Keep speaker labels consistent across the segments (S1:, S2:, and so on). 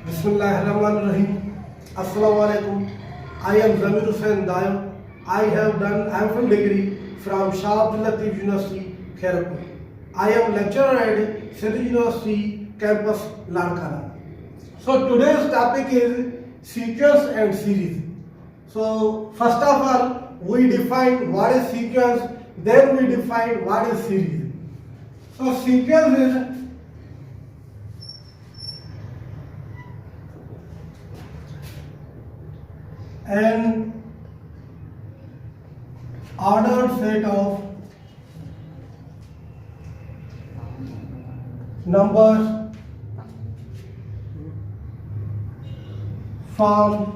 S1: Bismillahirrahmanirrahim. Assalamu alaikum. I am Zamir Hussain Dayo. I am full degree from Shah Abdul Latif University, Khairpur. I am lecturer at Sindh University campus, Larkana. So today's topic is sequence and series. So first of all, we define what is sequence, then we define what is series. So sequence is an ordered set of numbers formed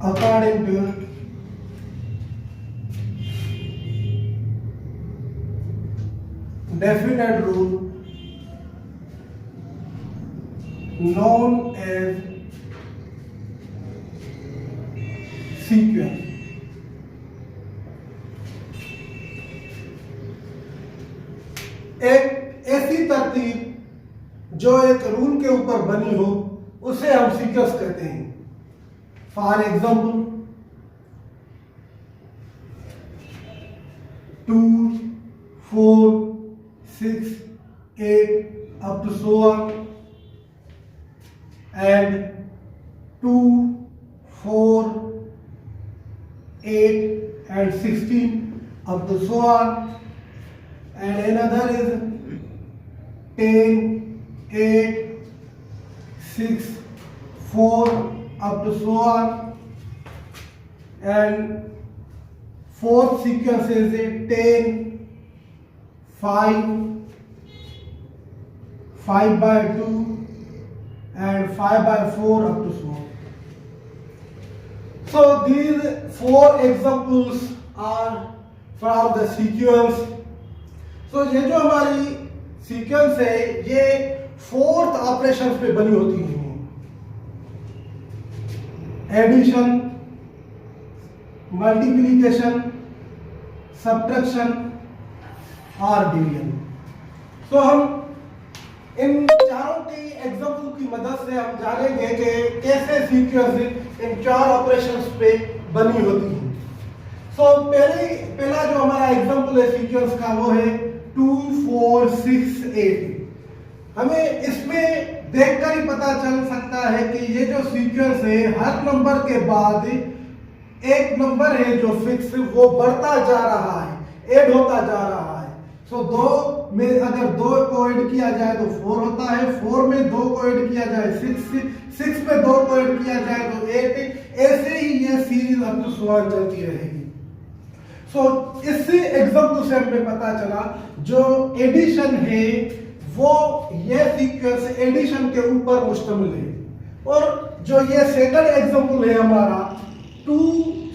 S1: according to definite rule known as sequence. एक ऐसी तरतीब जो एक rule के ऊपर बनी हो उसे हम सीक्वेंस कहते हैं. For example 2, 4, 6, 8 up to so on, and 2, 4, 8 and 16 up to so on, and another is 10, 8, 6, 4 up to so on, and fourth sequence is 10, 5, 5 by 2 and 5 by 4 up to so on. So these four examples are from the sequence. So ये जो हमारी sequence है ये fourth operations पे बनी होती है. Addition, multiplication, subtraction और डिवीजन. सो हम इन चारों की एग्जाम्पल की मदद से हम जानेंगे कि कैसे सीक्वेंस इन चार ऑपरेशंस पे बनी होती है. सो पहला जो हमारा एग्जाम्पल है सीक्वेंस का वो है 2, 4, 6, 8. हमें इसमें देखकर ही पता चल सकता है कि ये जो सीक्वेंस है हर नंबर के बाद एक नंबर है जो फिक्स वो बढ़ता जा रहा है, ऐड होता जा रहा है. सो 2 में अगर 2 को ऐड किया जाए तो 4 होता है, 4 में 2 को ऐड किया जाए 6 में 2 को ऐड किया जाए तो 8. ऐसे ही ये सीरीज अप टू सवाल चलती रहेगी. सो इसी एग्जाम्पल से हमें पता चला जो एडिशन है वो ये सीक्वेंस एडिशन के ऊपर मुश्तमिल है. और जो ये सेकंड एग्जाम्पल है हमारा 2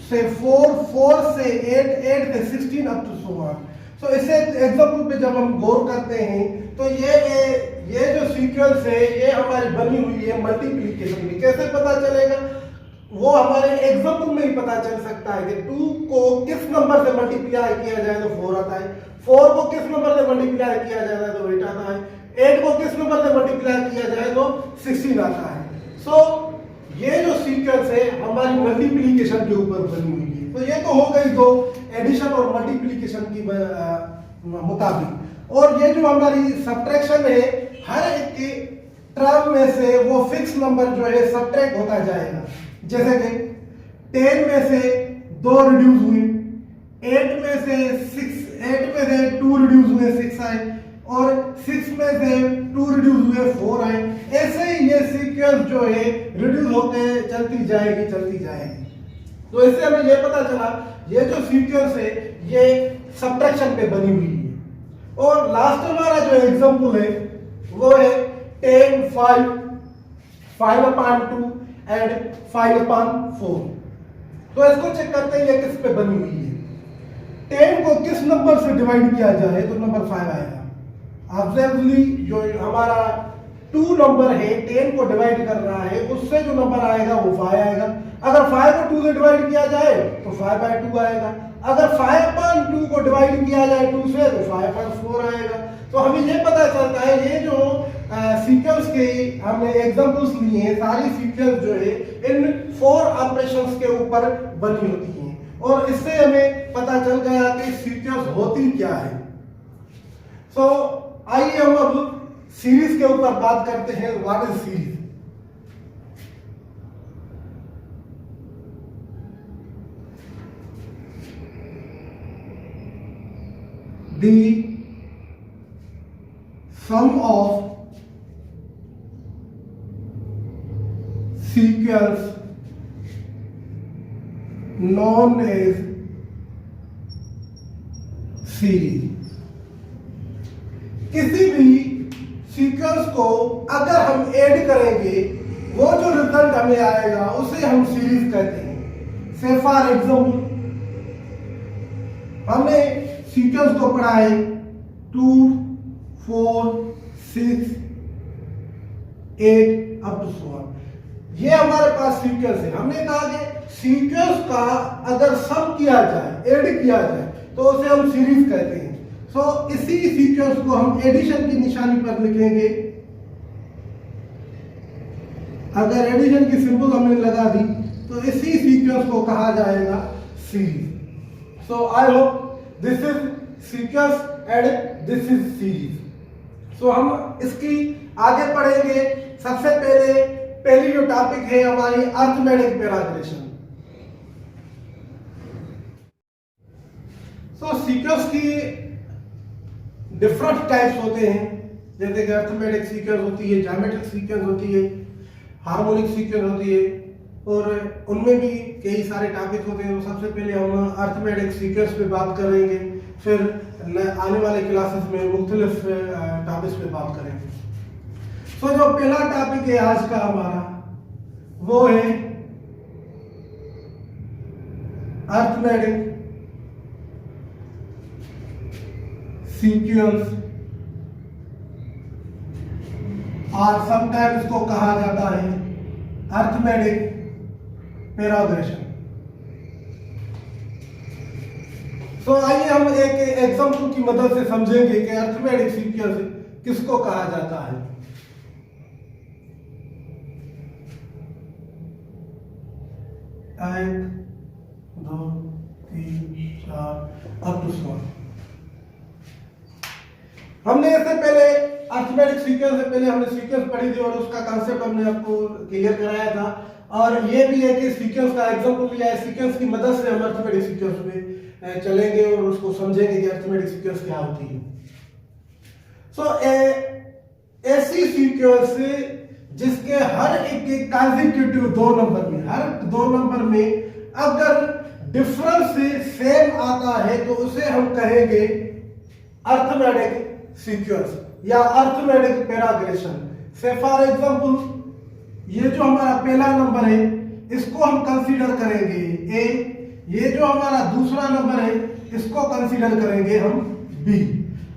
S1: से 4, 4 से 8, 8 से 16 अप टू सो ऑन. तो इसे एग्जाम्पल पे जब हम गौर करते हैं तो ये जो सीक्वेंस है ये हमारी बनी हुई है मल्टीप्लिकेशन में. कैसे पता चलेगा? वो हमारे एग्जाम्पल में ही पता चल सकता है कि 2 को किस नंबर से मल्टीप्लाई किया जाए तो 4 आता है, 4 को किस नंबर से मल्टीप्लाई किया जाए तो 8 आता है, 8 को किस नंबर से मल्टीप्लाई किया जाए तो 16 आता है. सो ये जो सीक्वेंस है हमारी मल्टीप्लिकेशन के ऊपर बनी हुई है. तो ये तो हो गई दो एडिशन और मल्टीप्लिकेशन की मुताबिक. और ये जो हमारी सब्ट्रैक्शन है हर एक की टर्म में से वो फिक्स नंबर जो है सब्ट्रैक्ट होता जाएगा. जैसे कि 10 में से 2 रिड्यूस हुए, 8 में से 2 रिड्यूस हुए 6 आए, और 6 में से 2 रिड्यूस हुए 4 आए. ऐसे ही ये सीक्वेंस जो है रिड्यूस होते चलती जाएगी. तो इससे हमें ये पता चला ये जो सीक्वेंस है ये सब्ट्रैक्शन पे बनी हुई है. और लास्ट हमारा जो एग्जांपल है वो है 10, 5, 5/2 एंड 5/4. तो इसको चेक करते हैं ये किस पे बनी हुई है. 10 को किस नंबर से डिवाइड किया जाए तो नंबर 5 आएगा. ऑब्वियसली जो हमारा 2 नंबर है 10 को डिवाइड कर रहा है उससे जो नंबर आएगा वो 5 आएगा. अगर 5 को 2 से डिवाइड किया जाए तो 5/2 आएगा. अगर 5/2 को डिवाइड किया जाए 2 से तो 5/4 आएगा. तो हमें ये पता चलता है ये जो सीक्वेंस के हमने एग्जांपल्स लिए हैं। सारी सीक्वेंस जो है इन 4 ऑपरेशंस के ऊपर बनी होती हैं और इससे हमें पता चल गया कि सीक्वेंस होती क्या है। सो आइए हम अब सीरीज के ऊपर बात करते हैं। What is series? The sum of sequence known as series। किसी भी सीक्वेंस को अगर हम ऐड करेंगे वो जो रिजल्ट हमें आएगा उसे हम सीरीज कहते हैं। से फॉर एग्जाम्पल हमने सीक्वेंस को पढ़ा है 2, 4, 6, 8 अप टू 1। ये हमारे पास सीक्वेंस है। हमने कहा कि सीक्वेंस का अगर सम किया जाए, ऐड किया जाए तो उसे हम सीरीज कहते हैं। सो इसी सीक्वेंस को हम एडिशन की निशानी पर लिखेंगे। अगर एडिशन की सिंबल हमने लगा दी तो इसी सीक्वेंस को कहा जाएगा series. So I hope this is sequence and this is series. So हम इसकी आगे पढ़ेंगे। सबसे पहली जो टॉपिक है हमारी अरिथमेटिक पैराग्रेशन। सो सीक्वेंस की डिफरेंट टाइप्स होते हैं, जैसे कि अरिथमेटिक सीक्वेंस होती है, ज्योमेट्रिक सीक्वेंस होती है, हार्मोनिक सीक्वेंस होती है और उनमें भी कई सारे टॉपिक होते हैं। तो सबसे पहले हम अरिथमेटिक सीक्वेंस पे बात करेंगे, फिर आने वाले क्लासेस में मुख्तलिफ टॉपिक्स पे बात kरेंगे। सो जो पहला टॉपिक है आज का हमारा वो है अरिथमेटिक सीक्वेंस और समटाइम्स इसको कहा जाता है अरिथमेटिक पैराग्रेशन। सो आइए हम एक एग्जांपल की मदद से समझेंगे कि अरिथमेटिक सीक्वेंस किसको कहा जाता है। 1, 2, 3, 4 अप टू 100। हमने इससे पहले अरिथमेटिक सीक्वेंस से पहले हमने सीक्वेंस पढ़ी थी और उसका कांसेप्ट हमने आपको क्लियर कराया था। और ये भी है कि सीक्वेंस का एग्जांपल लिया है। सीक्वेंस की मदद से हम अरिथमेटिक सीक्वेंस में चलेंगे और उसको समझेंगे कि अरिथमेटिक सीक्वेंस क्या होती है। सो ऐसी सीक्वेंस जिसके हर एक कॉन्सेक्यूटिव 2 नंबर में, हर 2 नंबर में अगर डिफरेंस सेम आता है तो उसे हम कहेंगे अरिथमेटिक सीक्वेंस या अरिथमेटिक पैराग्रेशन। से फॉर एग्जांपल ये जो हमारा पहला नंबर है इसको हम कंसीडर करेंगे ए, ये जो हमारा दूसरा नंबर है इसको कंसीडर करेंगे हम बी।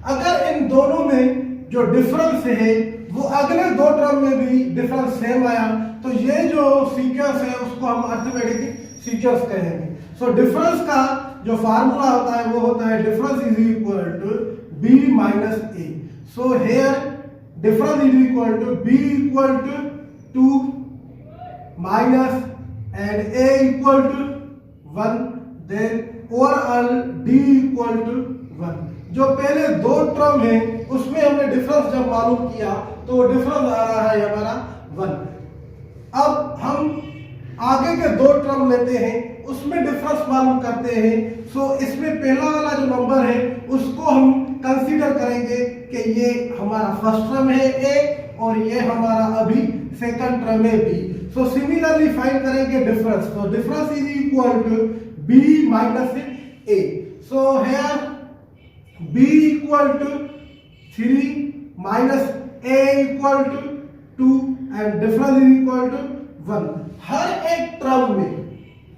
S1: अगर इन दोनों में जो डिफरेंस है वो अगले 2 टर्म में भी डिफरेंस सेम आया तो ये जो सीक्वेंस है उसको हम अरिथमेटिक सीक्वेंस कहेंगे। सो डिफरेंस का जो फार्मूला होता है वो होता है difference is equal to b minus a। So here difference is equal to b equal to 2 minus and a equal to 1, then overall d equal to 1। जो पहले 2 टर्म है उसमें हमने डिफरेंस जब मालूम किया तो डिफरेंस आ रहा है हमारा 1। अब हम आगे के 2 टर्म लेते हैं उसमें डिफरेंस मालूम करते हैं। सो इसमें पहला वाला जो नंबर है उसको हम कंसीडर करेंगे कि ये हमारा फर्स्ट टर्म है ए और ये हमारा अभी सेकंड टर्म है बी। सो सिमिलरली फाइंड करेंगे डिफरेंस। तो difference is equal to B minus A. So here B equal to 3 minus A equal to 2 and difference is equal to 1। हर एक टर्म में,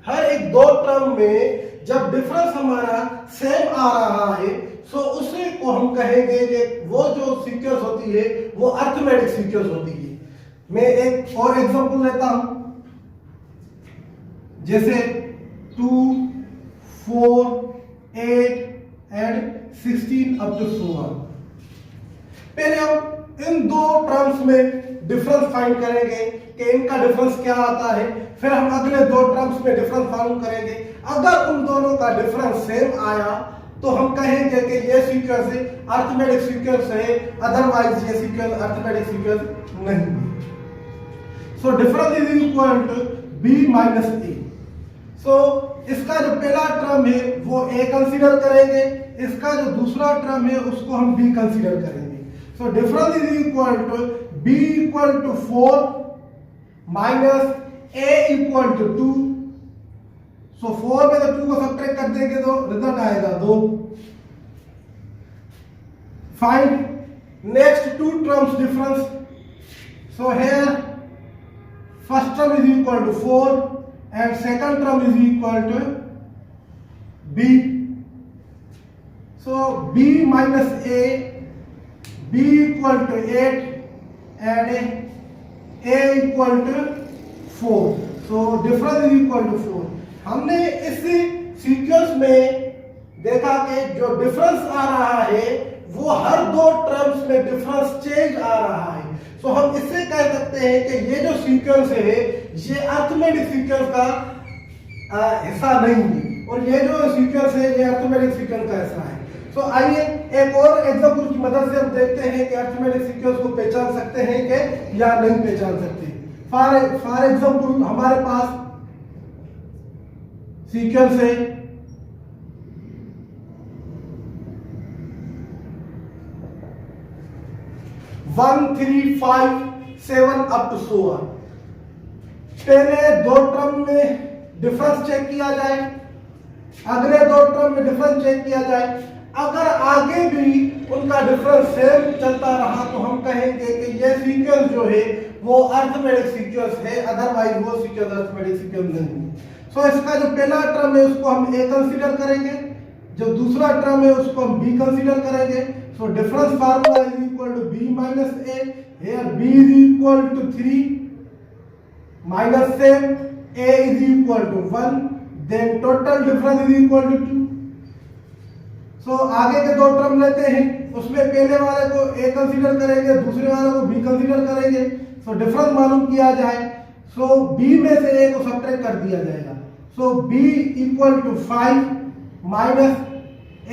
S1: हर एक 2 टर्म में जब डिफरेंस हमारा सेम आ रहा है सो उसे को हम कहेंगे कि वो जो सीक्वेंस होती है वो अरिथमेटिक सीक्वेंस होती है। मैं एक और एग्जांपल लेता हूं, जैसे 2, 4, 8 एंड 16 अप टू 1। पहले हम इन 2 टर्म्स टर्म्स में डिफरेंस फाइंड करेंगे कि इनका डिफरेंस क्या आता है, फिर हम अगले दो टर्म्स में डिफरेंस फाइंड करेंगे। अगर उन दोनों का डिफरेंस सेम आया तो हम कहेंगे कि ये सीक्वेंस अरिथमेटिक सीक्वेंस है, अदरवाइज ये सीक्वेंस अरिथमेटिक सीक्वेंस नहीं है। So difference is equal to b minus ए। सो इसका जो पहला टर्म है वो a कंसीडर करेंगे, इसका जो दूसरा टर्म है उसको हम b कंसीडर करेंगे। So difference is equal to b equal to 4 minus a equal to 2। सो 4 में तो 2 को सब्ट्रैक्ट कर देंगे तो रिजल्ट आएगा 2। Find next two terms difference. So here first term is equal to 4 and second term is equal to b. So b minus a, b equal to 8 and a equal to 4. So difference is equal to 4. हमने इस sequence में देखा कि जो difference आ रहा है वो हर दो टर्म्स में डिफरेंस चेंज आ रहा है। सो हम इससे कह सकते हैं कि ये जो सीक्वेंस है ये अरिथमेटिक सीक्वेंस का हिस्सा नहीं है और ये जो सीक्वेंस है ये अरिथमेटिक सीक्वेंस का हिस्सा है। सो आइए एक और एग्जांपल की मदद से हम देखते हैं कि अरिथमेटिक सीक्वेंस को पहचान सकते हैं कि या नहीं पहचान सकते। फॉर एग्जांपल हमारे पास सीक्वेंस है 1 3 5 7 अप टू 16। पहले दो टर्म में डिफरेंस चेक किया जाए, अगले दो टर्म में डिफरेंस चेक किया जाए। अगर आगे भी उनका डिफरेंस सेम चलता रहा तो हम कहेंगे कि ये सीक्वेंस जो है वो अरिथमेटिक सीक्वेंस है, अदरवाइज वो सीक्वेंस अरिथमेटिक सीक्वेंस नहीं है। सो इसका जो पहला टर्म है उसको हम a कंसीडर करेंगे, जो दूसरा टर्म है उसको हम b कंसीडर करेंगे। So difference formula is equal to b minus a, here b is equal to 3 minus same a is equal to 1, then total difference is equal to 2. So आगे के दो टर्म लेते हैं, उसमें पहले वाले को a कंसीडर करेंगे, दूसरे वाले को b कंसीडर करेंगे। सो डिफरेंस मालूम किया जाए, सो b में से a को सब्ट्रैक्ट कर दिया जाएगा। So b equal to 5 minus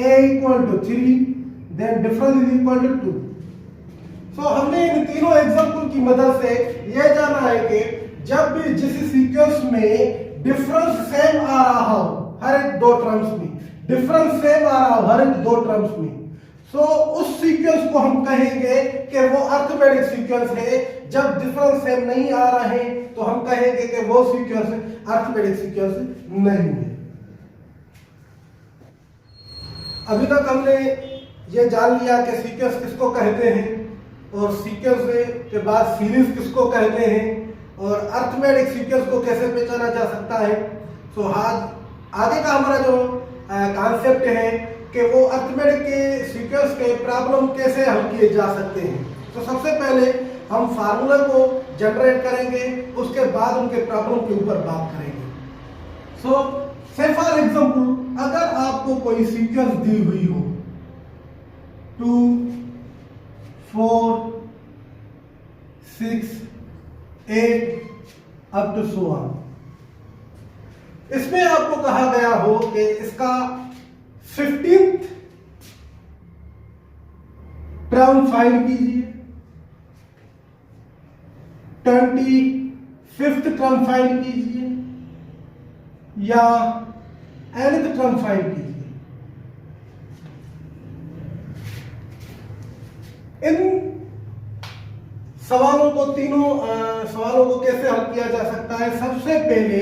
S1: a equal to 3, then difference is equal to 2। So हमने इन तीनों एग्जांपल की मदद से यह जाना है कि जब भी जिस सीक्वेंस में डिफरेंस सेम आ रहा हो हर एक दो टर्म्स में, डिफरेंस सेम आ रहा हो हर एक दो टर्म्स में, सो उस सीक्वेंस को हम कहेंगे कि वो अरिथमेटिक सीक्वेंस है। जब डिफरेंस सेम नहीं आ रहे तो हम कहेंगे कि वो सीक्वेंस अरिथमेटिक सीक्वेंस नहीं है। अभी तक हमने ये जान लिया कि सीक्वेंस किसको कहते हैं और सीक्वेंस के बाद सीरीज किसको कहते हैं और अरिथमेटिक सीक्वेंस को कैसे पहचाना जा सकता है। सो आगे का हमारा जो कॉन्सेप्ट है कि वो अरिथमेटिक के सीक्वेंस के प्रॉब्लम कैसे हल किए जा सकते हैं। तो सबसे पहले हम फार्मूला को जनरेट करेंगे, उसके बाद उनके प्रॉब्लम के ऊपर बात करेंगे। सो से फॉर एग्जांपल अगर आपको कोई सीक्वेंस दी हुई हो 2 4 6 8 अप टू 16, इसमें आपको कहा गया हो कि इसका 15th टर्म फाइंड कीजिए, 25th टर्म फाइंड कीजिए या nth टर्म फाइंड कीजिए। इन सवालों को तीनों सवालों को कैसे हल किया जा सकता है। सबसे पहले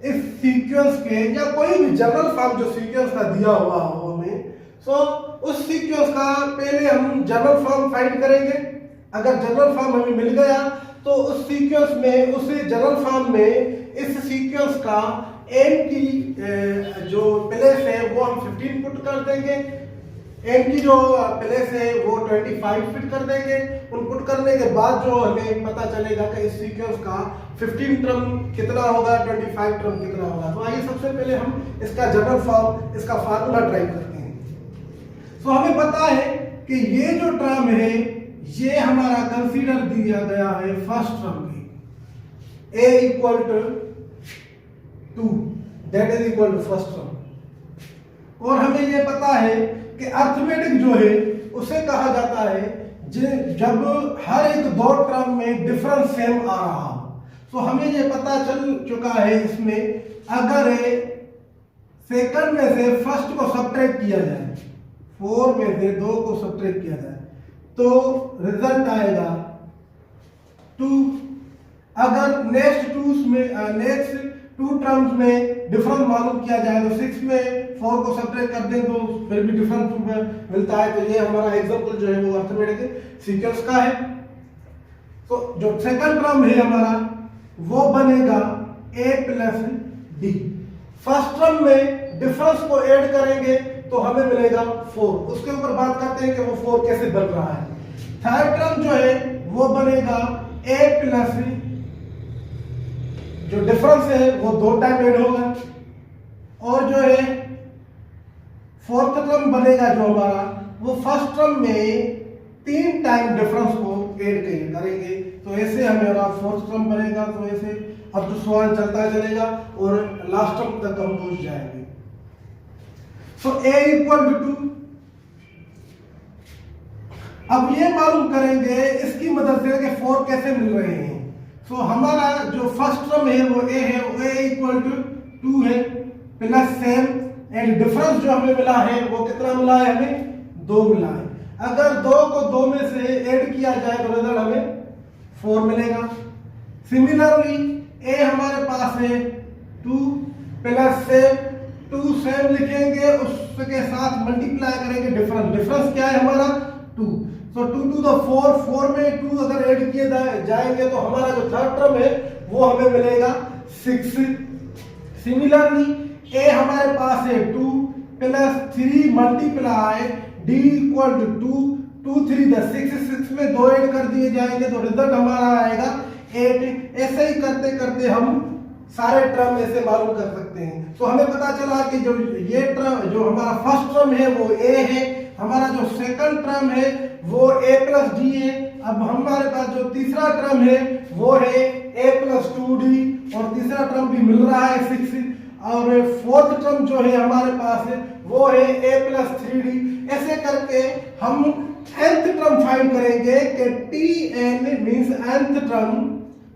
S1: इस सीक्वेंस के या कोई भी जनरल फॉर्म जो सीक्वेंस का दिया हुआ हो हमें, सो उस सीक्वेंस का पहले हम जनरल फॉर्म फाइंड करेंगे। अगर जनरल फॉर्म हमें मिल गया तो उस सीक्वेंस में, उस जनरल फॉर्म में इस सीक्वेंस का n की जो प्लेस है वो हम 15 पुट कर देंगे, n की जो प्लेस है वो 25 फिट कर देंगे। उन पुट करने के बाद जो हमें पता चलेगा कि इस सीक्वेंस का 15 टर्म कितना होगा, 25 टर्म कितना होगा। तो आइए सबसे पहले हम इसका जनरल फॉर्म, इसका फार्मूला ट्राई करते हैं। सो हमें पता है कि ये जो टर्म है ये हमारा कंसीडर दिया गया है फर्स्ट टर्म की a equal to 2, that is equal to first term. और हमें ये पता है कि अर्थमेटिक जो है उसे कहा जाता है जब हर एक दो टर्म में डिफरेंस सेम आ रहा हो। तो हमें ये पता चल चुका है इसमें, अगर सेकंड में से फर्स्ट को सब्ट्रैक्ट किया जाए, 4 में से 2 को सब्ट्रैक्ट किया जाए तो रिजल्ट आएगा 2। अगर नेक्स्ट टू टर्म्स में डिफरेंस मालूम किया जाए तो 6 में 4 को सब्ट्रैक्ट कर दें तो फिर भी डिफरेंस मिलता है। तो ये हमारा एग्जांपल जो है वो अर्थमेटिक सीक्वेंस का है। तो जो सेकंड टर्म है हमारा वो बनेगा a plus d। First term में डिफरेंस को ऐड करेंगे तो हमें मिलेगा 4। उसके ऊपर बात करते हैं कि वो 4 कैसे बन रहा है। थर्ड टर्म जो है वो बनेगा a प्लस, जो डिफरेंस है वो 2 टाइम ऐड होगा, और जो है फोर्थ टर्म बनेगा जो हमारा वो फर्स्ट टर्म में 3 टाइम डिफरेंस को ऐड करेंगे। तो ऐसे हमारा फोर्थ टर्म बनेगा। तो ऐसे अब तो सवाल चलता चलेगा और लास्ट टर्म तक हम पहुंच जाएंगे। सो a इक्वल टू 2। अब ये मालूम करेंगे इसकी मदद से कि 4 कैसे मिल रहे हैं। सो हमारा जो फर्स्ट टर्म है वो a है, a इक्वल टू 2 है प्लस सेम, एंड डिफरेंस जो हमें मिला है वो कितना मिला है, हमें 2 मिला है। अगर 2 को 2 में से ऐड किया जाए तो रिजल्ट हमें 4 मिलेगा। सिमिलरली a हमारे पास है 2 प्लस सेम, 2 सेम लिखेंगे, उसके साथ मल्टीप्लाई करेंगे डिफरेंस क्या है हमारा 2। सो 2 टू द 4 में 2 अगर ऐड किए जाएंगे तो हमारा जो थर्ड टर्म है वो हमें मिलेगा 6। सिमिलरली a हमारे पास है 2 plus 3 multiply d equal to 2 3 the 6 में 2 ऐड कर दिए जाएंगे तो रिजल्ट हमारा आएगा 8। ऐसे ही करते करते हम सारे टर्म ऐसे मालूम कर सकते हैं। तो हमें पता चला कि जो ये टर्म जो हमारा फर्स्ट टर्म है वो a है, हमारा जो सेकंड टर्म है वो a प्लस d है। अब हमारे पास जो तीसरा टर्म है वो है a प्लस 2d, और तीसरा टर्म भी मिल रहा है 6, और फोर्थ टर्म जो है हमारे पास है वो है a प्लस 3d। ऐसे करके हम nth टर्म फाइंड करेंगे कि tn मींस nth टर्म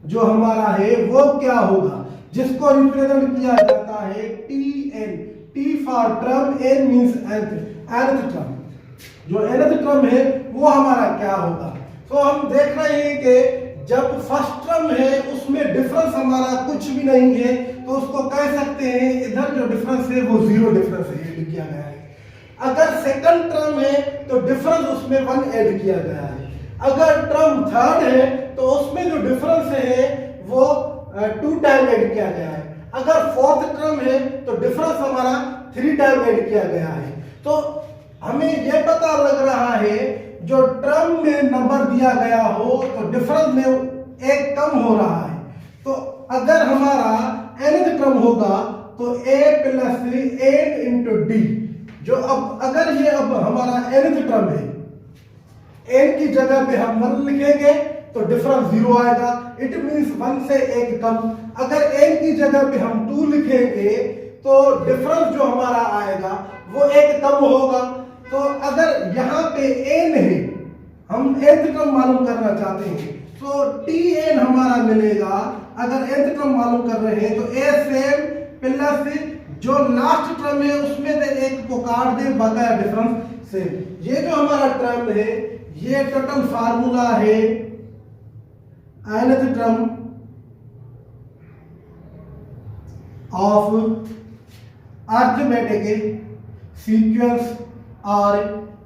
S1: जो हमारा है वो क्या होगा, जिसको रिप्रेजेंट किया जाता है tn, t for term, n means nth term. जो nth टर्म है वो हमारा क्या होगा। तो हम देख रहे हैं कि जब फर्स्ट टर्म है उसमें डिफरेंस हमारा कुछ भी नहीं है तो उसको कह सकते हैं इधर जो डिफरेंस है वो 0 डिफरेंस है, ऐड किया गया है। अगर सेकंड टर्म है तो डिफरेंस उसमें 1 ऐड किया गया है। अगर टर्म थर्ड है तो उसमें जो डिफरेंस है वो 2 टाइम ऐड किया गया है। अगर फोर्थ टर्म है तो डिफरेंस हमारा 3 टाइम ऐड किया गया है। तो हमें यह पता लग रहा है जो टर्म में नंबर दिया गया हो तो डिफरेंस में 1 कम हो रहा है। तो अगर हमारा nth टर्म होगा तो a प्लस 8 इंटू डी, जो अब अगर ये अब हमारा nth टर्म है, n की जगह पे हम 1 लिखेंगे तो डिफरेंस 0 आएगा, इट मींस 1 से 1 कम। अगर n की जगह पे हम 2 लिखेंगे तो डिफरेंस जो हमारा आएगा वो 1 कम होगा। तो अगर यहाँ पे n है, हम nth टर्म मालूम करना चाहते हैं तो tn हमारा मिलेगा। अगर nth टर्म मालूम कर रहे हैं तो a सेम प्लस जो लास्ट टर्म है उसमें से 1 को काट दे, बकाया डिफरेंस सेम। ये जो हमारा टर्म है ये टोटल फार्मूला है nth term of arithmetic sequence और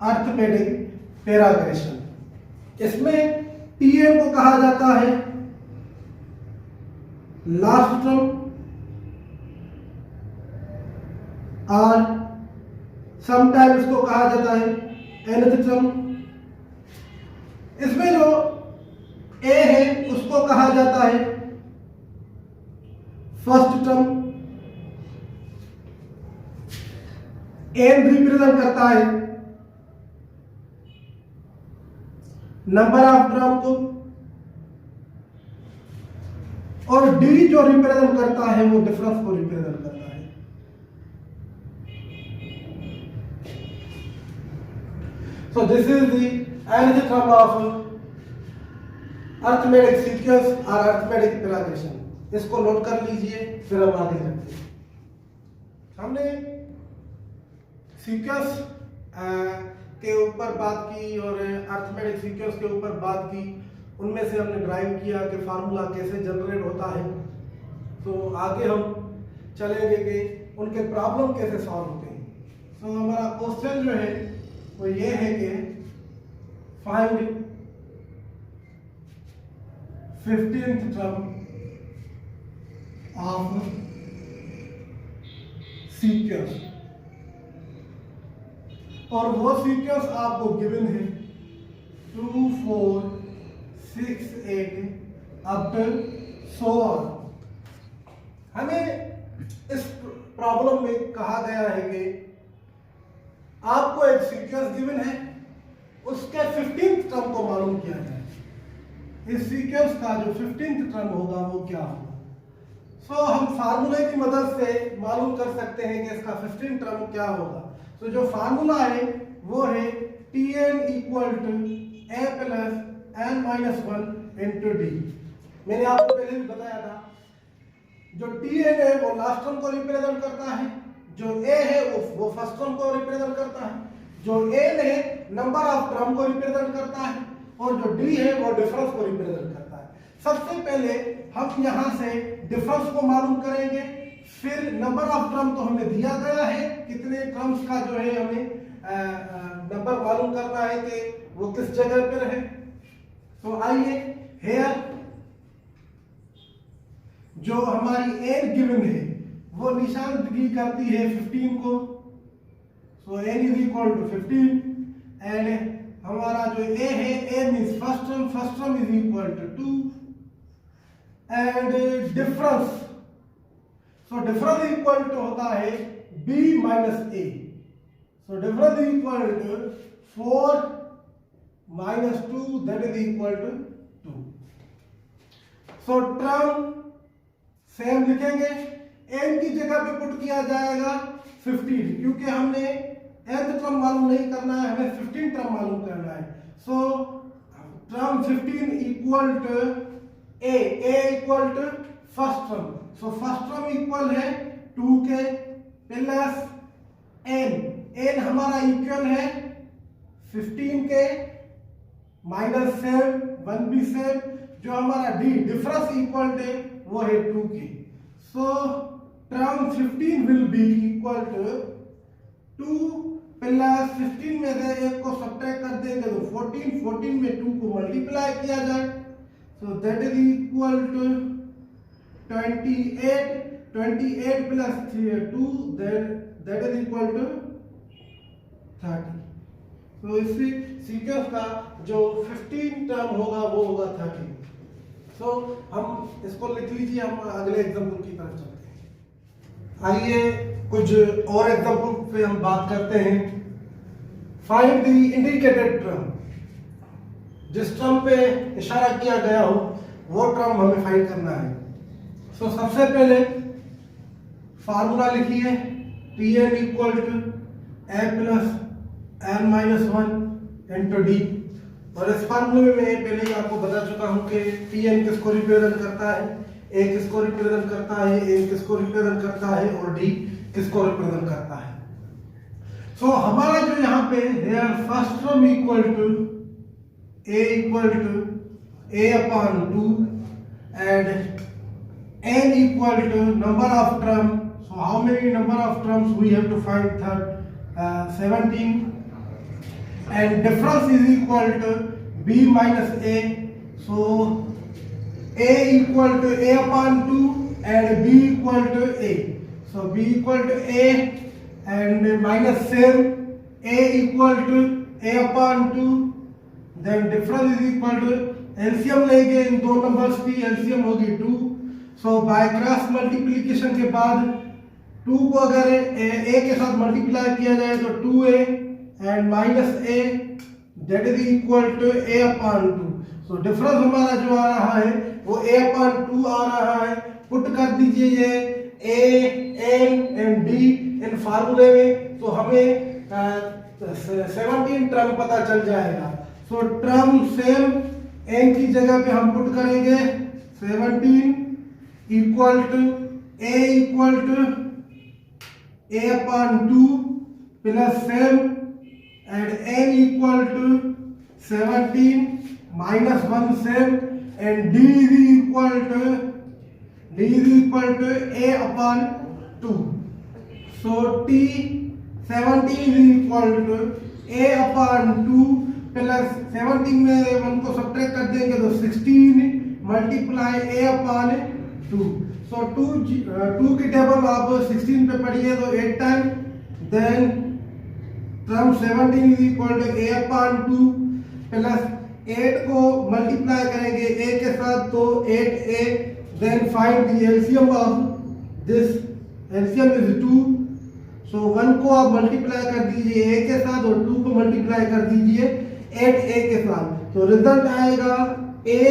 S1: अर्थमेटिक पैराग्रेशन। इसमें tn को कहा जाता है लास्ट टर्म और समटाइम्स इसको कहा जाता है nth टर्म। इसमें जो a है उसको कहा जाता है फर्स्ट टर्म, n रिप्रेजेंट करता है नंबर ऑफ टर्म को, और डी जो रिप्रेजेंट करता है वो डिफरेंस को रिप्रेजेंट करता है। So this is the nth term of arithmetic sequence और अरिथमेटिक प्रोग्रेशन। इसको नोट कर लीजिए, फिर हम आगे चलते हैं। हमने सीक्वेंस के ऊपर बात की और अरिथमेटिक सीक्वेंस के ऊपर बात की, उनमें से हमने ड्राइव किया कि फार्मूला कैसे जनरेट होता है। तो आगे हम चलेंगे कि उनके प्रॉब्लम कैसे सॉल्व होते हैं। तो हमारा क्वेश्चन जो है वो ये है कि find 15th term of sequence, और वो सीक्वेंस आपको गिवन है 2 4 6 8 अप टू सो ऑन। हमें इस प्रॉब्लम में कहा गया है कि आपको एक सीक्वेंस गिवन है, उसके 15th टर्म को मालूम किया जाए। इस सीक्वेंस का जो 15th टर्म होगा वो क्या होगा। सो हम फार्मूले की मदद से मालूम कर सकते हैं कि इसका 15th टर्म क्या होगा। तो जो फार्मूला है वो है Tn equal to a plus n minus 1 into D. मैंने आपको पहले भी बताया था, जो Tn है वो लास्ट टर्म को रिप्रेजेंट करता है, जो a है वो फर्स्ट टर्म को रिप्रेजेंट करता है, जो n है नंबर ऑफ टर्म को रिप्रेजेंट करता है, और जो d है वो डिफरेंस को रिप्रेजेंट करता है। सबसे पहले हम यहाँ से डिफरेंस को मालूम करेंगे, फिर नंबर ऑफ टर्म तो हमें दिया गया है, कितने टर्म्स का जो है हमें नंबर मालूम करना है कि वो किस जगह पर है। तो आइए, हेयर जो हमारी n गिवन है वो निशानदगी करती है 15 को। So n is equal to 15 and हमारा जो a है, a means first term is equal to 2 and difference, so difference equal to होता है b minus a। So difference equal to 4 minus 2 that is equal to 2। So term same लिखेंगे, n की जगह पे put किया जाएगा 15, क्योंकि हमने nth टर्म मालूम नहीं करना है, हमें 15 टर्म मालूम करना है। So term 15 equal to a equal to first term. So first term equal है 2 के प्लस n हमारा इक्वल है 15 के माइनस 7 1 भी 7, जो हमारा d डिफरेंस इक्वल है वो है 2 के। So term 15 will be equal to 2 plus 15 में से एक को सब्ट्रैक्ट कर देंगे तो 14 में 2 को मल्टीप्लाई किया जाए, so that is equal to 28 plus 2 that is equal to 30। तो इसी सीक्वेंस का जो 15 टर्म होगा वो होगा 30। सो हम इसको लिख लीजिए, हम अगले एग्जांपल की तरफ चलते हैं। आइए कुछ और एग्जांपल पे हम बात करते हैं। फाइंड द इंडिकेटेड टर्म, जिस टर्म पे इशारा किया गया हो वो टर्म हमें फाइंड करना है। सो सबसे पहले फार्मूला लिखिए, Tn equal to a plus n minus 1 into d. और इस फार्मूले में मैं पहले ही आपको बता चुका हूं कि Tn किसको रिप्रेजेंट करता है, a किसको रिप्रेजेंट करता है, n किसको रिप्रेजेंट करता है, और d किसको रिप्रेजेंट करता है। सो हमारा जो यहाँ पे here first term equal to a upon 2 and n equal to number of terms. So how many number of terms we have to find? 17, and difference is equal to b minus a. So a equal to a upon 2 and b equal to a. So b equal to a and minus same, a equal to a upon 2, then difference is equal to LCM लेंगे इन दो numbers की, LCM होगी 2। सो by cross multiplication के बाद 2 को अगर a के साथ मल्टीप्लाई किया जाए तो 2a and minus a that is equal to a upon 2। So difference हमारा जो आ रहा है वो a अपॉन 2 आ रहा है। पुट कर दीजिए ये a n एंड d इन फार्मूले में, तो हमें 17 टर्म पता चल जाएगा। सो टर्म सेम n की जगह पे हम पुट करेंगे 17 equal to a upon 2 plus same and n equal to 17 minus 1 same and d is equal to a upon 2। So t 17 is equal to a upon 2 plus 17 में 1 को subtract कर देंगे तो 16 मल्टीप्लाई a अपॉन 2। सो 2 की table आप 16 पे पढ़िए तो 8 time, then term 17 is equal to a upon 2 plus 8 को मल्टीप्लाई करेंगे a के साथ तो 8a, then find the LCM of this. LCM is 2। So 1 को आप मल्टीप्लाई कर दीजिए a के साथ और 2 को मल्टीप्लाई कर दीजिए 8a के साथ, तो रिजल्ट आएगा a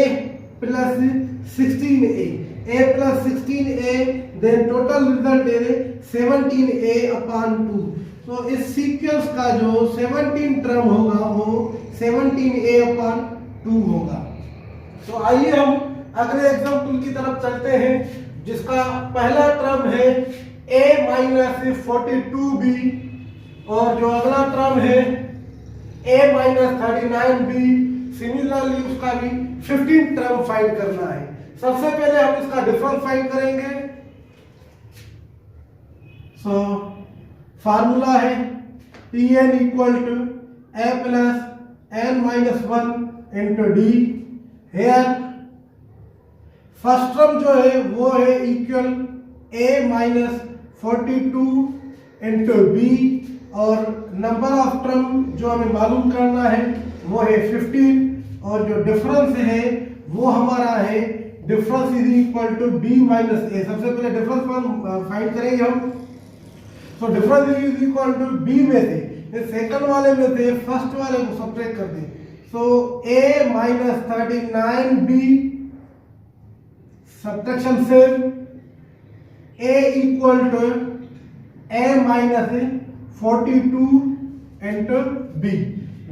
S1: plus 16a, a plus 16a, then total result is 17a upon 2। तो इस सीक्वेंस का जो 17 टर्म होगा वो 17a अपॉन 2 होगा। तो आइए हम अगले एग्जांपल की तरफ चलते हैं, जिसका पहला टर्म है a माइनस 42b और जो अगला टर्म है a माइनस 39b। सिमिलरली उसका भी 15 टर्म फाइंड करना है। सबसे पहले हम इसका डिफरेंस फाइंड करेंगे। सो फार्मूला है Tn equal to a plus n minus 1 into d. Here first term जो है वो है equal a minus 42 into b, और नंबर ऑफ टर्म जो हमें मालूम करना है वो है 15, और जो डिफरेंस है वो हमारा है difference is equal to b minus a। सबसे पहले डिफरेंस फाइंड करेंगे हम। तो difference is equal to b में से सेकंड वाले में से फर्स्ट वाले को सब्ट्रैक्ट कर दें। So a minus 39b subtraction से a equal to a minus 42 into b,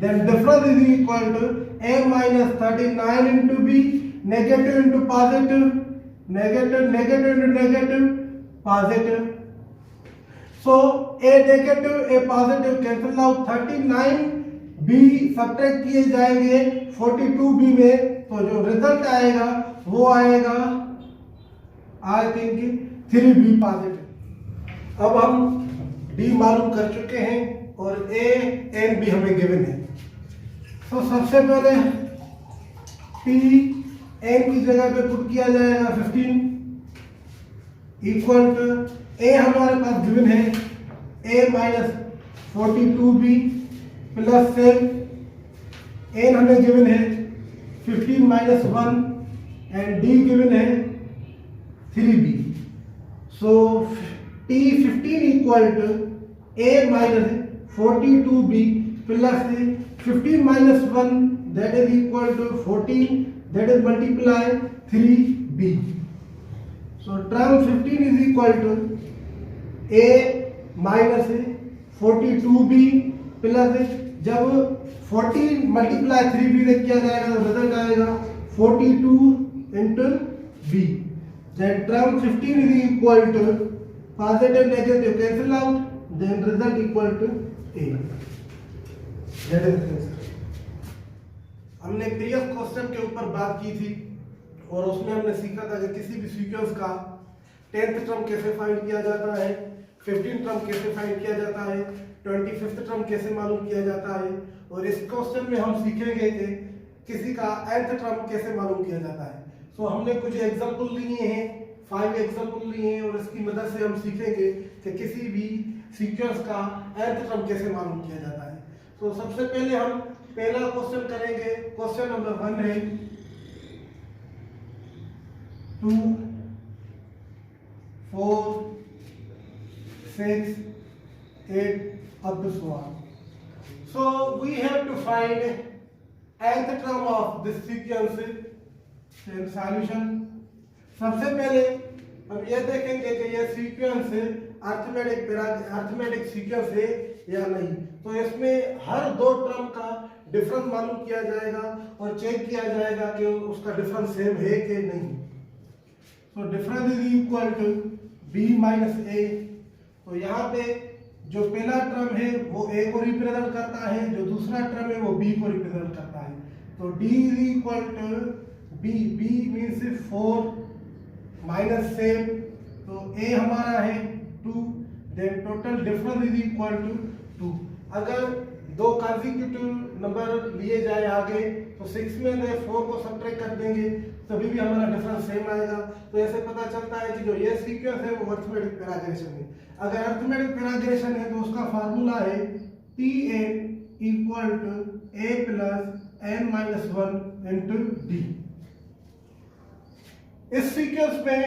S1: then difference is equal to a minus 39 into b, negative into positive, negative into negative, positive. So a negative a positive cancel out, 39b subtract किए जाएंगे 42b में, तो जो result आएगा वो आएगा I think 3b positive. अब हम d मालूम कर चुके हैं और a n भी हमें गिवन है। तो सबसे पहले t n की जगह पे पुट किया जाएगा 15 इक्वल टू a हमारे पास गिवन है a minus 42b plus same n हमें गिवन है 15 माइनस 1 एंड d गिवन है 3b। So t 15 equal to a minus 42b plus 15 minus 1 that is equal to 14, that is multiply 3b. So term 15 is equal to a minus 42b plus जब 14 multiply 3b से किया जाएगा तो result आएगा 42 into b. Then term 15 is equal to positive negative cancel out, then result equal to a. हमने previous question के ऊपर बात की थी और उसमें हमने सीखा था कि किसी भी सीक्वेंस का 10th टर्म कैसे फाइंड किया जाता है, 15th टर्म कैसे फाइंड किया जाता है, 25th टर्म कैसे मालूम किया जाता है, और इस क्वेश्चन में हम सीखेंगे कि किसी का nth टर्म कैसे मालूम किया जाता है। सो हमने कुछ एग्जांपल लिए हैं, 5 एग्जांपल लिए हैं, और इसकी मदद से हम सीखेंगे कि किसी भी सीक्वेंस का nth टर्म कैसे मालूम किया जाता है। तो सबसे पहले हम पहला क्वेश्चन करेंगे। क्वेश्चन नंबर 1 है 2 4 6 8 up to so on. So we have to find nth term of this sequence in solution. सबसे पहले हम ये देखेंगे कि ये सीक्वेंस अरिथमेटिक सीक्वेंस है या नहीं। तो इसमें हर दो टर्म का डिफरेंस मालूम किया जाएगा और चेक किया जाएगा कि उसका डिफरेंस सेम है कि नहीं। तो difference is equal to b minus a. तो यहाँ पे जो पहला टर्म है वो a को रिप्रेजेंट करता है, जो दूसरा टर्म है वो b को रिप्रेजेंट करता है। तो d is equal to b means 4 minus same, तो a हमारा है 2, then total difference is equal to 2। अगर दो कंसेक्यूटिव नंबर लिए जाए आगे तो 6 में से 4 को सब्ट्रैक्ट कर देंगे तभी भी हमारा डिफरेंस सेम आएगा। तो ऐसे पता चलता है कि जो ये सीक्वेंस है वो अरिथमेटिक पैराग्रेशन है। अगर अरिथमेटिक पैराग्रेशन है तो उसका फार्मूला है Tn equal to a plus n minus 1 into d. इस सीक्वेंस में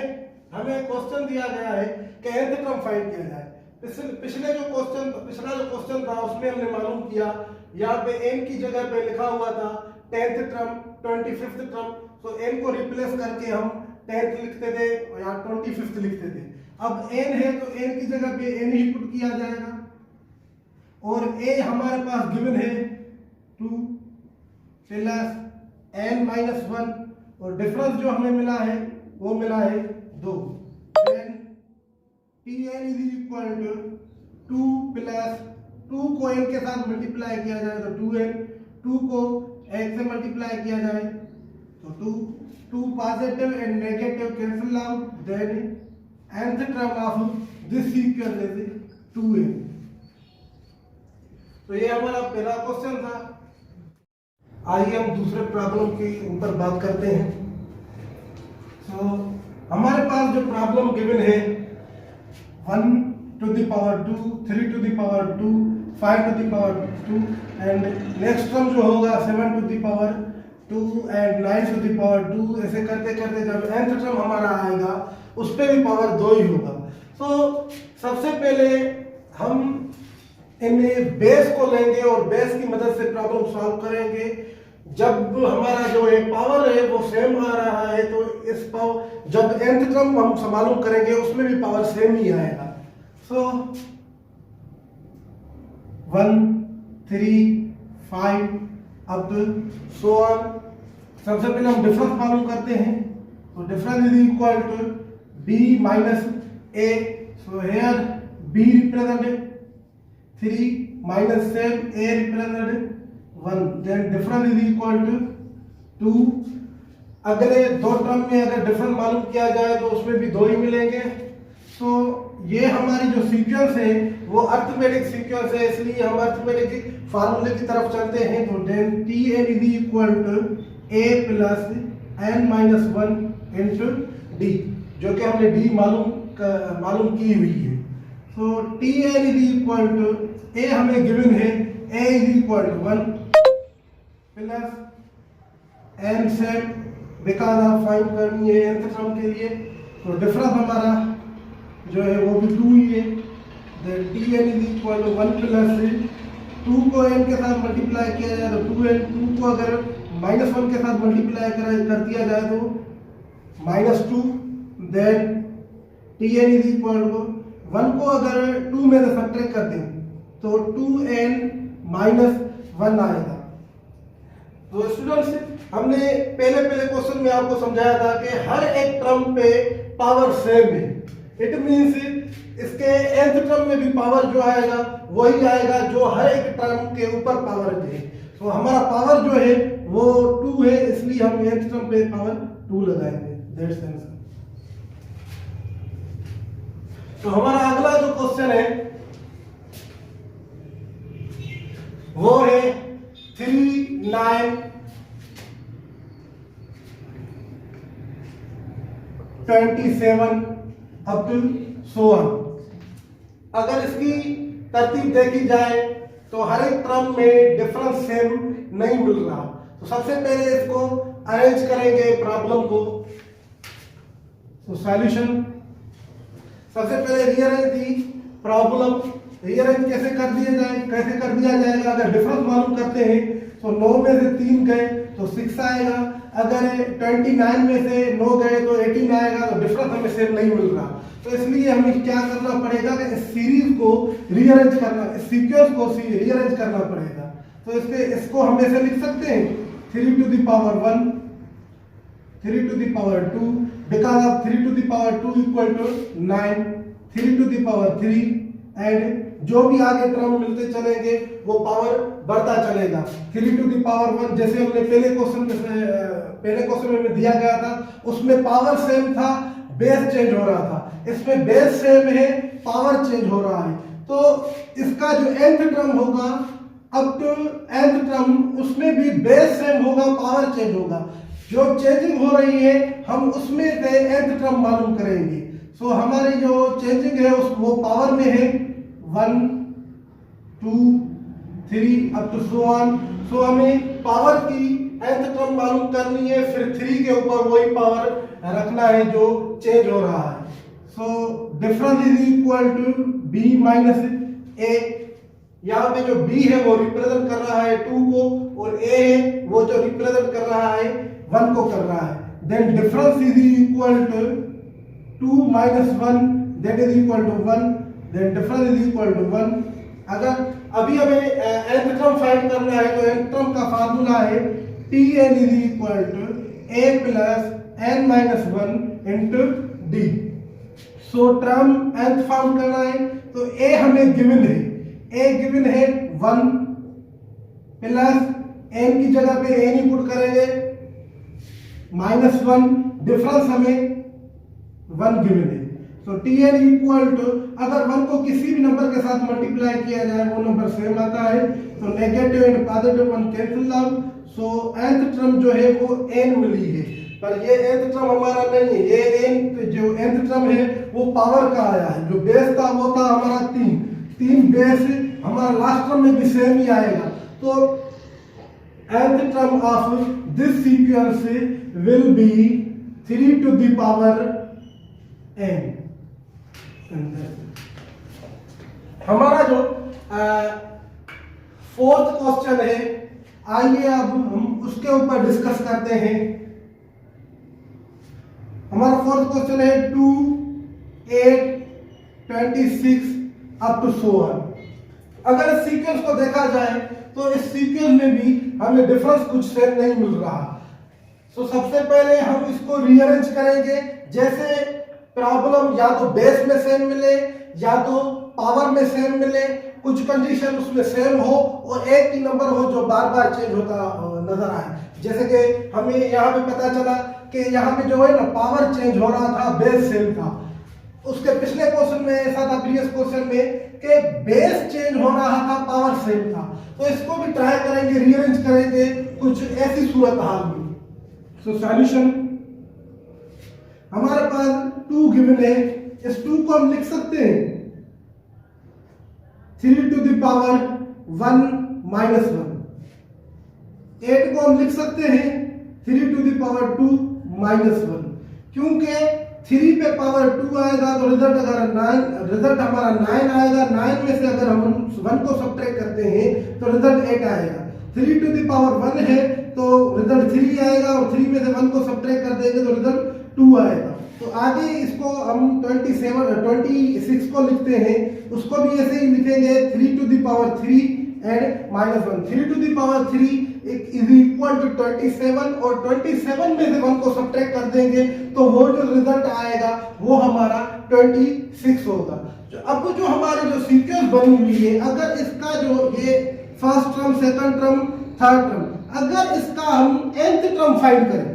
S1: हमें क्वेश्चन दिया गया है कि nth टर्म फाइंड किया जाए। पिछला जो क्वेश्चन था उसमें हमने मालूम किया, यहाँ पे n की जगह पे लिखा हुआ था 10th टर्म 25th टर्म, तो n को रिप्लेस करके हम 10th लिखते थे और यहाँ 25th लिखते थे। अब n है तो n की जगह पे n ही पुट किया जाएगा और a हमारे पास गिवन है 2 प्लस n माइनस 1 और डिफरेंस जो हमें मिला है वो मिला है 2। Then Tn is equal to 2 plus 2 को n के साथ मल्टीप्लाई किया जाए तो 2n, 2 को 1 से मल्टीप्लाई किया जाए तो 2 positive and negative cancel out, then nth term of this sequence is 2n। तो ये हमारा पहला क्वेश्चन था। आइए हम दूसरे प्रॉब्लम के ऊपर बात करते हैं। तो हमारे पास जो प्रॉब्लम गिवन है 1 to the power 2, 3 to the power 2, 5 to the power 2 and next term जो होगा 7 to the power 2 and 9 to the power 2। ऐसे करते करते जब nth टर्म हमारा आएगा उस पे भी पावर 2 ही होगा। तो सबसे पहले हम इन बेस को लेंगे और बेस की मदद से प्रॉब्लम सॉल्व करेंगे। जब हमारा जो है पावर है वो सेम आ रहा है तो इस पावर जब nth टर्म हम मालूम करेंगे उसमें भी पावर सेम ही आएगा। So 1 3 5 up so on. सबसे पहले हम डिफरेंस मालूम करते हैं तो difference is equal to b minus a। So here b represented 3 minus 7 a represented 1, then difference is equal to 2। अगले दो टर्म में अगर डिफरेंस मालूम किया जाए तो उसमें भी 2 ही मिलेंगे। तो ये हमारी जो सीक्वेंस है वो अरिथमेटिक सीक्वेंस है, इसलिए हम अरिथमेटिक फार्मूले की तरफ चलते हैं। तो then Tn is equal to a plus n minus 1 into d, जो कि हमने d मालूम की हुई है। तो Tn is equal to a हमें गिवन है a is equal to 1 plus n same because of find करनी है nth टर्म के लिए। तो डिफरेंस हमारा जो है वो भी 2 ही है। Then Tn is equal to 1 plus 2 को n के साथ मल्टीप्लाई किया जाए तो 2n, 2 को अगर माइनस 1 के साथ मल्टीप्लाई कर दिया जाए तो -2। Then Tn is equal to 1 को अगर 2 में से सब्ट्रैक्ट कर दें तो 2n माइनस 1 आएगा। तो स्टूडेंट्स हमने पहले क्वेश्चन में आपको समझाया था कि हर एक टर्म पे पावर सेम है। इट मींस इसके nth टर्म में भी पावर जो आएगा वही आएगा जो हर एक टर्म के ऊपर पावर है। तो हमारा पावर जो है वो 2 है, इसलिए हम nth टर्म पे पावर 2 लगाएंगे। That's answer. तो हमारा अगला जो क्वेश्चन है वो है 3 9 27 अप टू सो ऑन। अगर इसकी तरतीब देखी जाए तो हर एक टर्म में डिफरेंस सेम नहीं मिल रहा। तो सबसे पहले इसको अरेंज करेंगे प्रॉब्लम को। तो सॉल्यूशन सबसे पहले रीअरेंज दी प्रॉब्लम। रीअरेंज कैसे कर दिया जाएगा? अगर डिफरेंस मालूम करते हैं तो 9 में से 3 गए तो 6 आएगा। अगर 29 में से 9 गए तो 18 आएगा। तो डिफरेंस हमें सेम नहीं मिल रहा, तो इसलिए हमें क्या करना पड़ेगा कि इस सीरीज को रीअरेंज करना, इस सीक्वेंस को रीअरेंज करना पड़ेगा। तो इसको हम ऐसे लिख सकते हैं 3 to the power 1, 3 to the power 2, because of 3 to the power 2 equal to 9, 3 to the power 3, and जो भी आगे टर्म मिलते चलेंगे वो पावर बढ़ता चलेगा। 3 to the power 1 जैसे हमने पहले क्वेश्चन में दिया गया था, उसमें पावर सेम था, बेस चेंज हो रहा था। इसमें बेस सेम है, पावर चेंज हो रहा है। तो इसका जो nth टर्म होगा अप टू nth टर्म, उसमें भी बेस सेम होगा, पावर चेंज होगा। जो चेंजिंग हो रही है हम उसमें से nth टर्म मालूम करेंगे। सो हमारी जो चेंजिंग है वो पावर में है 1 2 3 अप टू सो ऑन। सो हमें पावर की nth टर्म मालूम करनी है, फिर 3 के ऊपर वही पावर रखना है जो चेंज हो रहा है। So difference is equal to b minus a। यहाँ पे जो b है वो रिप्रेजेंट कर रहा है 2 को, और a है वो जो रिप्रेजेंट कर रहा है 1 को कर रहा है। Then difference is equal to 2 minus 1, that is equal to 1, then difference is equal to 1। अगर अभी हमें nth टर्म फाइंड करना है तो nth टर्म का फार्मूला है Tn is equal to a plus n minus 1 into d। So term nth found करना है तो a हमें गिवन है, a गिवन है 1 प्लस n की जगह पे n ही पुट करेंगे -1, डिफरेंस हमें 1 गिवन है। तो Tn इक्वल टू, अगर 1 को किसी भी नंबर के साथ मल्टीप्लाई किया जाए वो नंबर सेम आता है, तो negative and positive 1 cancel out. So nth term जो है वो n मिली है, पर ये nth टर्म हमारा नहीं है। ये n जो nth टर्म है वो पावर का आया है। जो बेस था वो था हमारा 3 बेस हमारा लास्ट टर्म में भी सेम ही आएगा। तो nth term of this sequence will be 3 to the power n। हमारा जो फोर्थ क्वेश्चन है, आइए अब हम उसके ऊपर डिस्कस करते हैं। हमारा फोर्थ क्वेश्चन है 2 8 26 अप टू सो ऑन। अगर इस सीक्वेंस को देखा जाए तो इस सीक्वेंस में भी हमें डिफरेंस कुछ सेम नहीं मिल रहा। तो सबसे पहले हम इसको रीअरेंज करेंगे। जैसे प्रॉब्लम या तो बेस में सेम मिले या तो पावर में सेम मिले, कुछ कंडीशन उसमें सेम हो और एक ही नंबर हो जो बार बार चेंज होता नजर आए। जैसे कि हमें यहाँ पे पता चला कि यहाँ पे जो है ना पावर चेंज हो रहा था, बेस सेम था। उसके पिछले क्वेश्चन में ऐसा था, प्रीवियस क्वेश्चन में, कि बेस चेंज हो रहा था, पावर सेम था। तो इसको भी ट्राई करेंगे, रीअरेंज करेंगे कुछ ऐसी सूरत हाल में। सो सॉल्यूशन हमारे पास 2 गिवन है, इस 2 को हम लिख सकते हैं 3 to the power 1 minus 1। 8 को हम लिख सकते हैं 3 to the power 2 minus 1, क्योंकि 3 पे पावर 2 आएगा तो रिजल्ट हमारा 9 आएगा। 9 में से अगर हम 1 को सब्ट्रैक्ट करते हैं तो रिजल्ट 8 आएगा। 3 to the power 1 है तो रिजल्ट 3 आएगा, और 3 में से 1 को सब्ट्रैक्ट कर देंगे तो रिजल्ट 2 आएगा। तो आगे इसको हम 26 को लिखते हैं, उसको भी ऐसे ही लिखेंगे 3 to the power 3 and -1। 3 to the power 3 is equal to 27, और 27 में से 1 को सब्ट्रैक्ट कर देंगे तो वो जो रिजल्ट आएगा वो हमारा 26 होगा। अब जो हमारी जो सीक्वेंस बनी हुई है, अगर इसका जो ये first term, second term, third term, अगर इसका हम nth टर्म फाइंड करें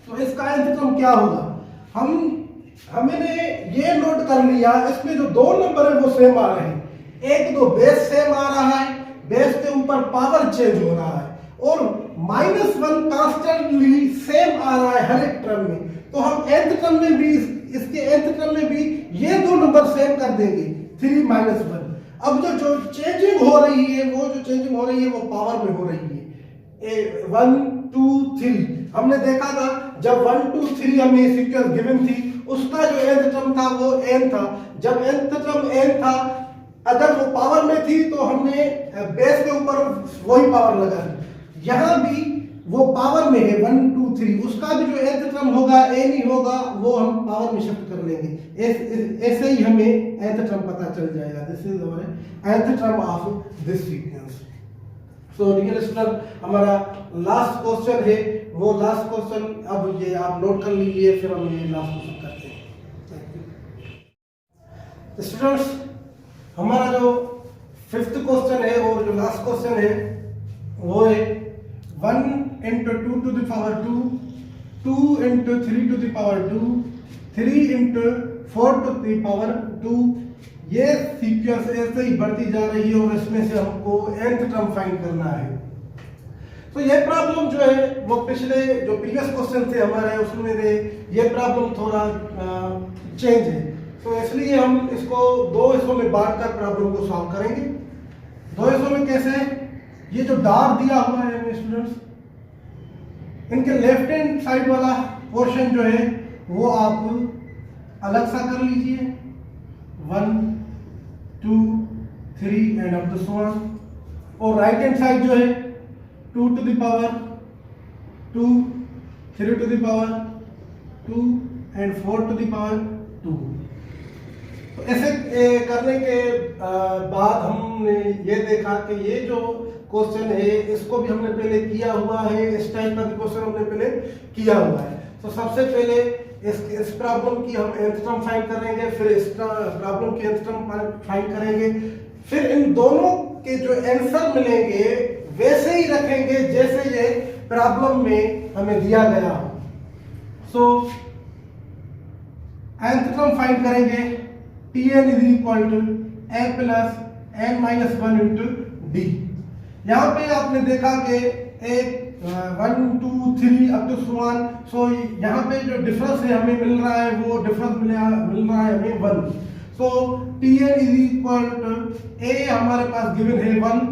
S1: तो इसका nth टर्म क्या होगा? हमने ये नोट कर लिया, इसमें जो 2 नंबर है वो सेम आ रहे हैं। एक तो बेस सेम आ रहा है, बेस के ऊपर पावर चेंज हो रहा है, और -1 कांस्टेंटली सेम आ रहा है हर एक टर्म में। तो हम nth टर्म में भी, इसके nth टर्म में भी ये 2 नंबर सेम कर देंगे 3 -1। अब जो चेंजिंग हो रही है वो पावर में हो रही है। 1 2 3 हमने देखा था, जब 1 2 3 हमें सीक्वेंस गिवन थी, उसका जो nth टर्म था वो n था। जब nth टर्म n था, अगर वो पावर में थी तो हमने बेस के ऊपर वही पावर लगा दी। यहाँ भी वो पावर में है 1 2 3, उसका भी जो nth टर्म होगा n ही होगा, वो हम पावर में शिफ्ट कर लेंगे। ऐसे ही हमें nth टर्म पता चल जाएगा। This is our nth term of this sequence. So dear student, हमारा लास्ट क्वेश्चन है, वो लास्ट क्वेश्चन अब ये आप नोट कर लीजिए, फिर हम ये लास्ट क्वेश्चन करते हैं। स्टूडेंट्स, हमारा जो 5th क्वेश्चन है और जो लास्ट क्वेश्चन है वो है 1 into 2 to the power 2, 2 into 3 to the power 2, 3 into 4 to the power 2। ये सीक्वेंस ऐसे ही बढ़ती जा रही है और इसमें से हमको nth टर्म फाइंड करना है। तो ये प्रॉब्लम जो है वो पिछले जो प्रीवियस क्वेश्चन थे हमारे उसमें से ये प्रॉब्लम थोड़ा चेंज है। तो इसलिए हम इसको दो हिस्सों में बांटकर प्रॉब्लम को सॉल्व करेंगे। दो हिस्सों में कैसे? ये जो डार्क दिया हुआ है स्टूडेंट्स, इनके लेफ्ट हैंड साइड वाला पोर्शन जो है वो आप अलग सा कर लीजिए, 1 2 3 and up to so on. और राइट हैंड साइड जो है 2 to the power 2, 3 to the power 2 and 4 to the power 2। तो ऐसे करने के बाद हमने ये देखा कि ये जो क्वेश्चन है इसको भी हमने पहले किया हुआ है, इस टाइप का भी क्वेश्चन हमने पहले किया हुआ है। तो सबसे पहले इस प्रॉब्लम की हम nth टर्म फाइंड करेंगे, फिर इस प्रॉब्लम की nth टर्म फाइंड करेंगे, फिर इन दोनों के जो आंसर मिलेंगे वैसे ही रखेंगे जैसे ये प्रॉब्लम में हमें दिया गया हो। सो nth टर्म फाइंड करेंगे, Tn is equal to a plus n minus 1 into d। यहाँ पे आपने देखा कि 1 2 3 अप टू सो ऑन। सो यहाँ पे जो डिफरेंस है हमें मिल रहा है वो डिफरेंस मिल रहा है हमें 1। सो Tn is equal to a हमारे पास गिवन है 1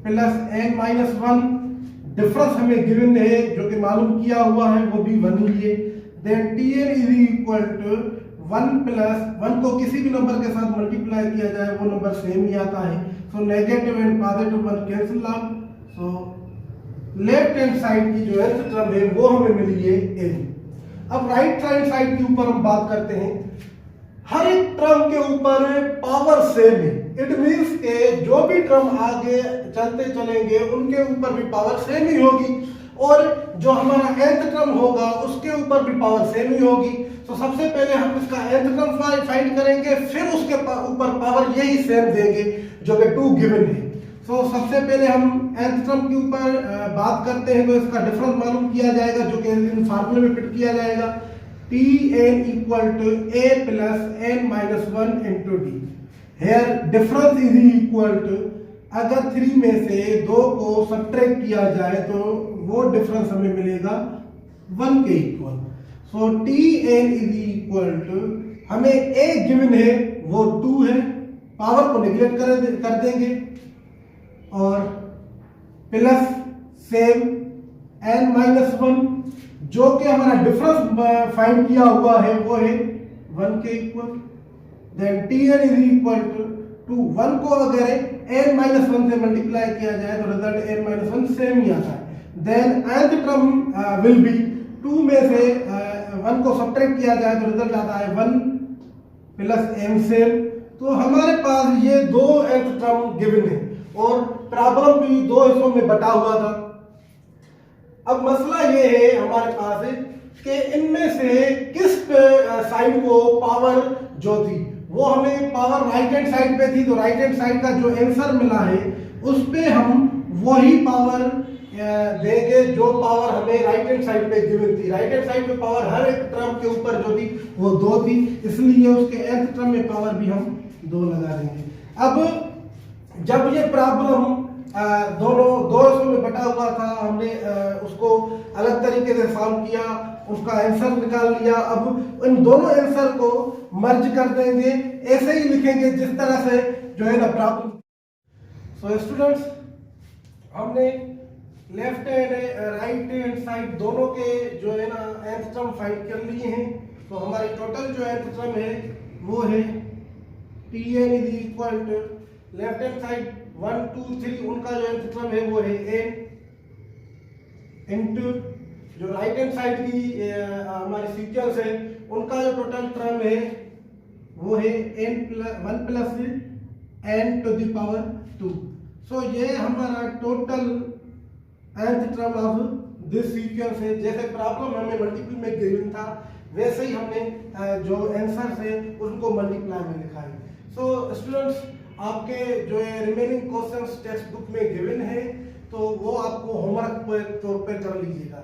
S1: प्लस n माइनस 1, डिफरेंस हमें गिवन है जो कि मालूम किया हुआ है वो भी 1 ही है। Then Tn is equal to 1 plus 1 को किसी भी नंबर के साथ मल्टीप्लाई किया जाए वो नंबर सेम ही आता है। So negative and positive 1 cancel out. So left hand side की जो nth टर्म है वो हमें मिली है n। अब राइट हैंड साइड के ऊपर हम बात करते हैं। हर एक टर्म के ऊपर पावर सेम है। इट मींस के जो भी टर्म आगे चलते चलेंगे उनके ऊपर भी पावर सेम ही होगी, और जो हमारा nth टर्म होगा उसके ऊपर भी पावर सेम ही होगी। तो सबसे पहले हम इसका nth टर्म फाइंड करेंगे, फिर उसके ऊपर पावर यही सेम देंगे जो कि 2 गिवन है। तो सबसे पहले हम nth टर्म के ऊपर बात करते हैं, तो इसका डिफरेंस मालूम किया जाएगा जो कि इन फार्मूले में फिट किया जाएगा। Tn equal to a plus n minus 1 into d। Here difference is equal to, अगर 3 में से 2 को सब्ट्रैक्ट किया जाए तो वो डिफरेंस हमें मिलेगा 1 के equal. So Tn is equal to, हमें a गिवन है वो 2 है, पावर को निगलेक्ट कर देंगे, और प्लस सेम n माइनस 1 जो कि हमारा डिफरेंस फाइंड किया हुआ है वो है 1 के equal. Then Tn is equal to 1 को अगर n माइनस 1 से मल्टीप्लाई किया जाए तो रिजल्ट n माइनस 1 सेम ही आता है। Then nth term will be 2 में से 1 को सब्ट्रैक्ट किया जाए तो रिजल्ट आता है 1 प्लस m सेम। तो हमारे पास ये दो nth टर्म गिवन है और प्रॉब्लम भी दो हिस्सों में बटा हुआ था। अब मसला ये है हमारे पास कि इनमें से किस साइड को पावर जो थी वो हमें पावर राइट हैंड साइड पे थी, तो राइट हैंड साइड का जो आंसर मिला है उस पे हम वही पावर देंगे जो पावर हमें राइट हैंड साइड पे गिवन थी। राइट हैंड साइड पे पावर हर एक टर्म के ऊपर जो थी वो 2 थी, इसलिए उसके nth टर्म में पावर भी हम 2 लगा देंगे। अब जब ये प्रॉब्लम दोनों दो हिस्सों में बटा हुआ था, हमने उसको अलग तरीके से सॉल्व किया, उसका आंसर निकाल लिया। अब इन दोनों आंसर को मर्ज कर देंगे, ऐसे ही लिखेंगे जिस तरह से जो है ना प्रॉब्लम। सो स्टूडेंट्स, हमने left hand right hand side दोनों के जो है ना nth टर्म फाइंड कर लिए हैं। तो हमारी टोटल जो nth टर्म है वो है Tn is equal to left hand side 1 2 3 उनका जो nth टर्म है वो है n इंटू जो राइट हैंड साइड की हमारी सीक्वेंस है उनका जो टोटल टर्म है वो है n+1 plus n to the power 2। So ये हमारा total nth term of this sequence है। जैसे प्रॉब्लम हमें मल्टीपल में गिवन था वैसे ही हमने जो आंसर है उनको मल्टीप्लाई में लिखा है। सो स्टूडेंट्स आपके जो रिमेनिंग क्वेश्चंस टेक्स्ट बुक में गिवन है तो वो आपको होमवर्क के तौर पे कर लीजिएगा।